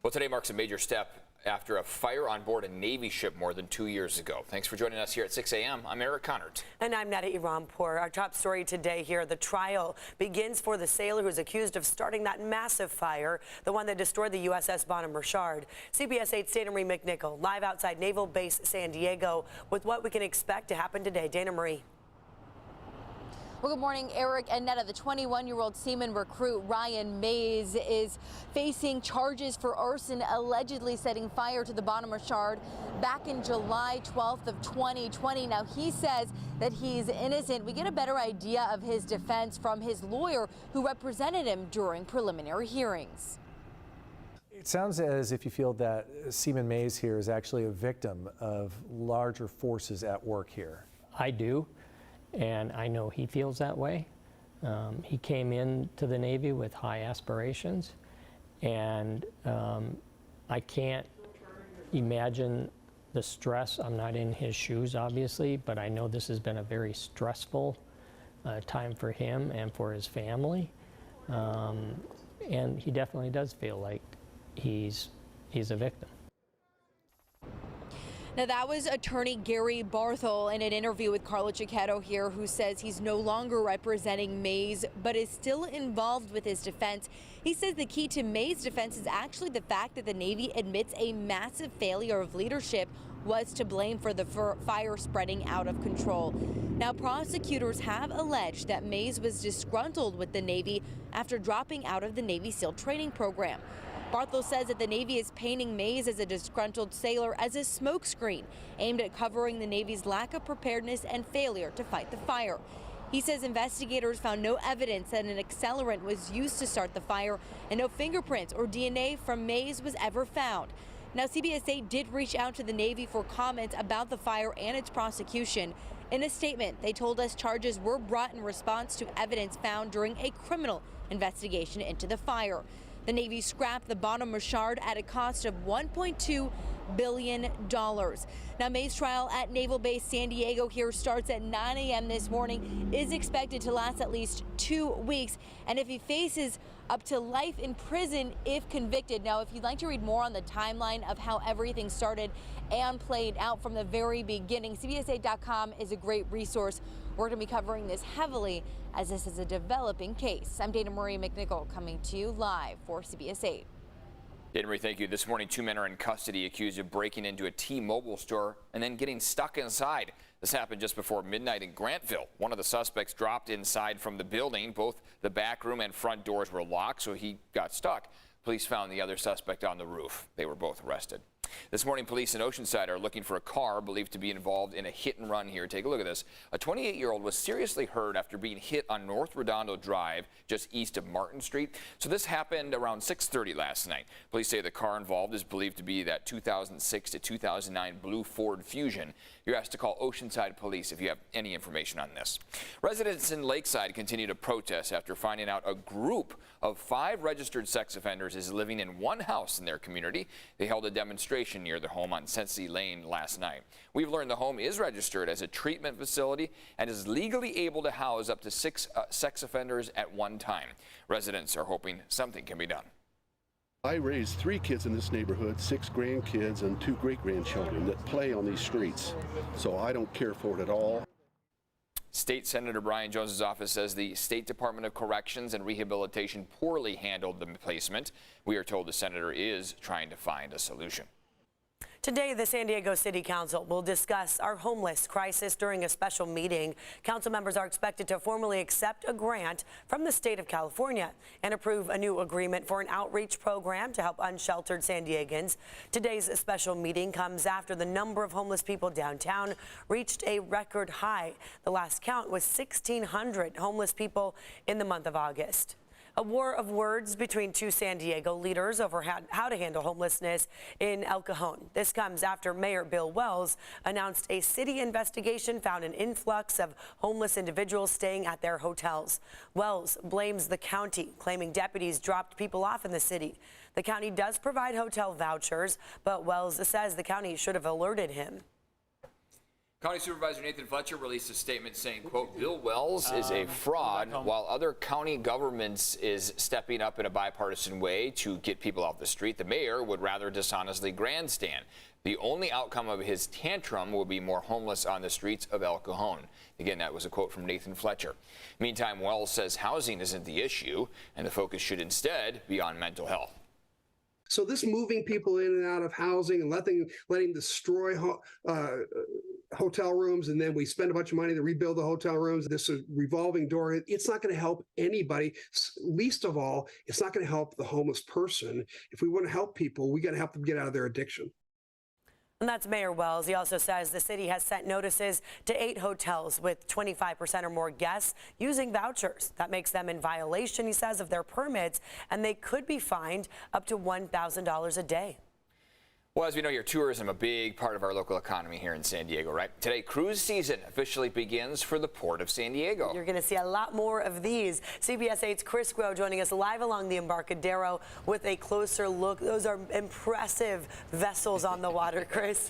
Well, today marks a major step after a fire on board a Navy ship more than 2 years ago. Thanks for joining us here at 6 a.m. I'm Eric Connert. And I'm Nada Irampour. Our top story today here, the trial begins for the sailor who's accused of starting that massive fire, the one that destroyed the USS Bonham Richard. CBS 8's Dana Marie McNichol live outside Naval Base San Diego with what we can expect to happen today. Dana Marie. Well, good morning, Eric and Netta. The 21-year-old seaman recruit Ryan Mays is facing charges for arson, allegedly setting fire to the Bonham Richard back in July 12th of 2020. Now, he says that he's innocent. We get a better idea of his defense from his lawyer who represented him during preliminary hearings. It sounds as if you feel that Seaman Mays here is actually a victim of larger forces at work here. I do. And I know he feels that way. He came into the Navy with high aspirations, and I can't imagine the stress. I'm not in his shoes, obviously, but I know this has been a very stressful time for him and for his family. And he definitely does feel like he's a victim. Now, that was attorney Gary Barthel in an interview with Carla Chiquetto here, who says he's no longer representing Mays, but is still involved with his defense. He says the key to Mays' defense is actually the fact that the Navy admits a massive failure of leadership was to blame for the fire spreading out of control. Now, prosecutors have alleged that Mays was disgruntled with the Navy after dropping out of the Navy SEAL training program. Barthel says that the Navy is painting Mays as a disgruntled sailor as a smokescreen aimed at covering the Navy's lack of preparedness and failure to fight the fire. He says investigators found no evidence that an accelerant was used to start the fire, and no fingerprints or DNA from Mays was ever found. Now, CBS 8 did reach out to the Navy for comments about the fire and its prosecution. In a statement, they told us charges were brought in response to evidence found during a criminal investigation into the fire. The Navy scrapped the Bonham Richard at a cost of $1.2 billion. Now, Mays' trial at Naval Base San Diego here starts at 9 a.m. this morning, is expected to last at least 2 weeks. And if he faces up to life in prison if convicted. Now, if you'd like to read more on the timeline of how everything started and played out from the very beginning, CBS8.com is a great resource. We're going to be covering this heavily as this is a developing case. I'm Dana Marie McNichol coming to you live for CBS 8. Dana Marie, thank you. This morning, 2 men are in custody accused of breaking into a T-Mobile store and then getting stuck inside. This happened just before midnight in Grantville. One of the suspects dropped inside from the building. Both the back room and front doors were locked, so he got stuck. Police found the other suspect on the roof. They were both arrested. This morning, police in Oceanside are looking for a car believed to be involved in a hit and run here. Take a look at this. A 28-year-old was seriously hurt after being hit on North Redondo Drive, just east of Martin Street. So this happened around 6:30 last night. Police say the car involved is believed to be that 2006 to 2009 blue Ford Fusion. You're asked to call Oceanside Police if you have any information on this. Residents in Lakeside continue to protest after finding out a group of 5 registered sex offenders is living in one house in their community. They held a demonstration near their home on Sensi Lane last night. We've learned the home is registered as a treatment facility and is legally able to house up to 6 sex offenders at one time. Residents are hoping something can be done. I raised 3 kids in this neighborhood, 6 grandkids and 2 great-grandchildren that play on these streets, so I don't care for it at all. State Senator Brian Jones's office says the State Department of Corrections and Rehabilitation poorly handled the placement. We are told the senator is trying to find a solution. Today, the San Diego City Council will discuss our homeless crisis during a special meeting. Council members are expected to formally accept a grant from the state of California and approve a new agreement for an outreach program to help unsheltered San Diegans. Today's special meeting comes after the number of homeless people downtown reached a record high. The last count was 1,600 homeless people in the month of August. A war of words between 2 San Diego leaders over how to handle homelessness in El Cajon. This comes after Mayor Bill Wells announced a city investigation found an influx of homeless individuals staying at their hotels. Wells blames the county, claiming deputies dropped people off in the city. The county does provide hotel vouchers, but Wells says the county should have alerted him. County Supervisor Nathan Fletcher released a statement saying, quote, Bill Wells is a fraud, while other county governments is stepping up in a bipartisan way to get people off the street. The mayor would rather dishonestly grandstand. The only outcome of his tantrum will be more homeless on the streets of El Cajon. Again, that was a quote from Nathan Fletcher. Meantime, Wells says housing isn't the issue, and the focus should instead be on mental health. So this moving people in and out of housing and letting destroy hotel rooms, and then we spend a bunch of money to rebuild the hotel rooms, this revolving door, it's not going to help anybody. Least of all, it's not going to help the homeless person. If we want to help people, we got to help them get out of their addiction. And that's Mayor Wells. He also says the city has sent notices to 8 hotels with 25% or more guests using vouchers. That makes them in violation, he says, of their permits, and they could be fined up to $1,000 a day. Well, as we know here, tourism a big part of our local economy here in San Diego, right? Today, cruise season officially begins for the Port of San Diego. You're going to see a lot more of these. CBS 8's Chris Groh joining us live along the Embarcadero with a closer look. Those are impressive vessels on the water, Chris.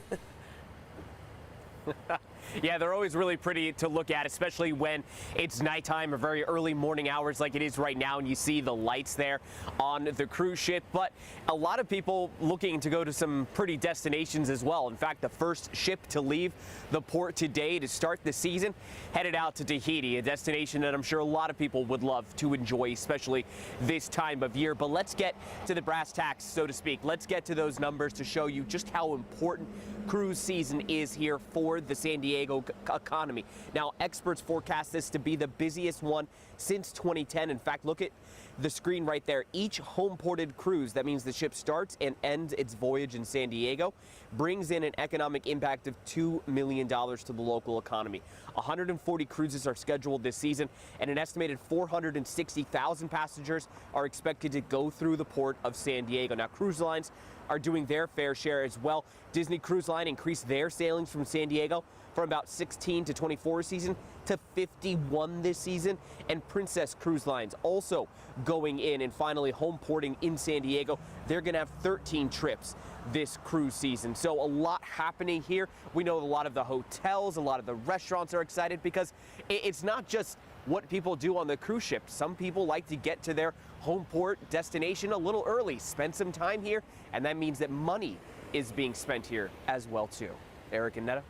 Yeah, they're always really pretty to look at, especially when it's nighttime or very early morning hours like it is right now, and you see the lights there on the cruise ship. But a lot of people looking to go to some pretty destinations as well. In fact, the first ship to leave the port today to start the season headed out to Tahiti, a destination that I'm sure a lot of people would love to enjoy, especially this time of year. But let's get to the brass tacks, so to speak. Let's get to those numbers to show you just how important cruise season is here for the San Diego economy. Now, experts forecast this to be the busiest one since 2010. In fact, look at the screen right there. Each home-ported cruise, that means the ship starts and ends its voyage in San Diego, brings in an economic impact of $2 million to the local economy. 140 cruises are scheduled this season, and an estimated 460,000 passengers are expected to go through the port of San Diego. Now, cruise lines are doing their fair share as well. Disney Cruise Line increased their sailings from San Diego from about 16 to 24 season to 51 this season, and Princess Cruise Lines also going in and finally home porting in San Diego. They're going to have 13 trips this cruise season. So a lot happening here. We know a lot of the hotels, a lot of the restaurants are excited because it's not just what people do on the cruise ship. Some people like to get to their home port destination a little early, spend some time here, and that means that money is being spent here as well too. Eric and Netta.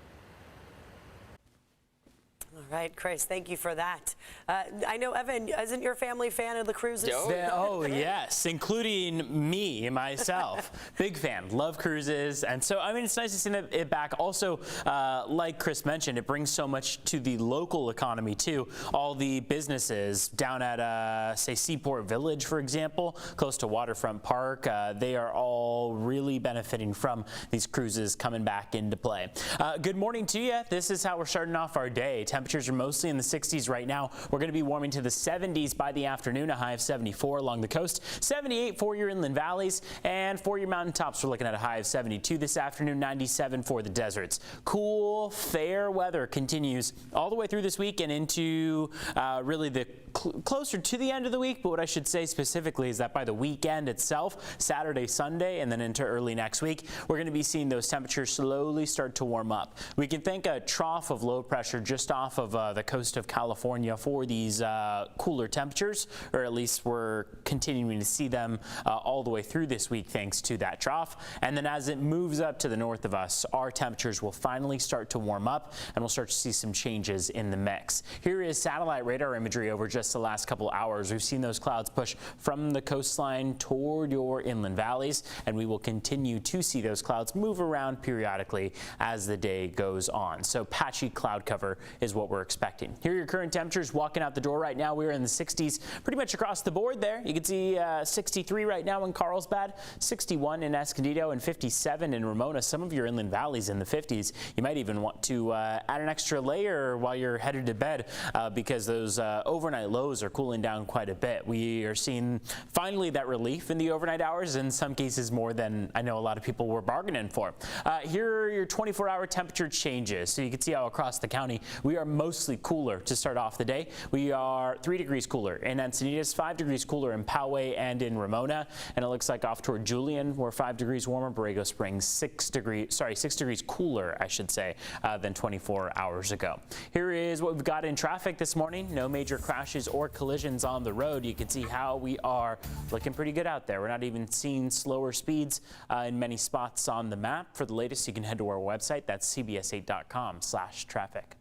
All right, Chris, thank you for that. I know, Evan, isn't your family a fan of the cruises? Oh, yes, including me, myself. Big fan, love cruises. And so, I mean, it's nice to see it back. Also, like Chris mentioned, it brings so much to the local economy, too. All the businesses down at, say, Seaport Village, for example, close to Waterfront Park, they are all really benefiting from these cruises coming back into play. Good morning to you. This is how we're starting off our day. Temperatures are mostly in the 60s right now. We're going to be warming to the 70s by the afternoon, a high of 74 along the coast, 78 for your inland valleys, and for your mountaintops, we're looking at a high of 72 this afternoon, 97 for the deserts. Cool, fair weather continues all the way through this week and into really the closer to the end of the week. But what I should say specifically is that by the weekend itself, Saturday, Sunday, and then into early next week, we're going to be seeing those temperatures slowly start to warm up. We can think a trough of low pressure just off of the coast of California for these cooler temperatures, or at least we're continuing to see them all the way through this week thanks to that trough. And then as it moves up to the north of us, our temperatures will finally start to warm up and we'll start to see some changes in the mix. Here is satellite radar imagery over just the last couple hours. We've seen those clouds push from the coastline toward your inland valleys, and we will continue to see those clouds move around periodically as the day goes on. So patchy cloud cover is what we're expecting. Here are your current temperatures walking out the door right now. We're in the 60s pretty much across the board there. You can see 63 right now in Carlsbad, 61 in Escondido, and 57 in Ramona. Some of your inland valleys in the 50s. You might even want to add an extra layer while you're headed to bed because those overnight lows are cooling down quite a bit. We are seeing finally that relief in the overnight hours, in some cases more than I know a lot of people were bargaining for. Here are your 24-hour temperature changes. So you can see how across the county we are are mostly cooler to start off the day. We are 3 degrees cooler in Encinitas, 5 degrees cooler in Poway and in Ramona, and it looks like off toward Julian, we're 5 degrees warmer. Borrego Springs 6 degrees cooler, I should say, than 24 hours ago. Here is what we've got in traffic this morning. No major crashes or collisions on the road. You can see how we are looking pretty good out there. We're not even seeing slower speeds in many spots on the map. For the latest, you can head to our website. That's cbs8.com/traffic.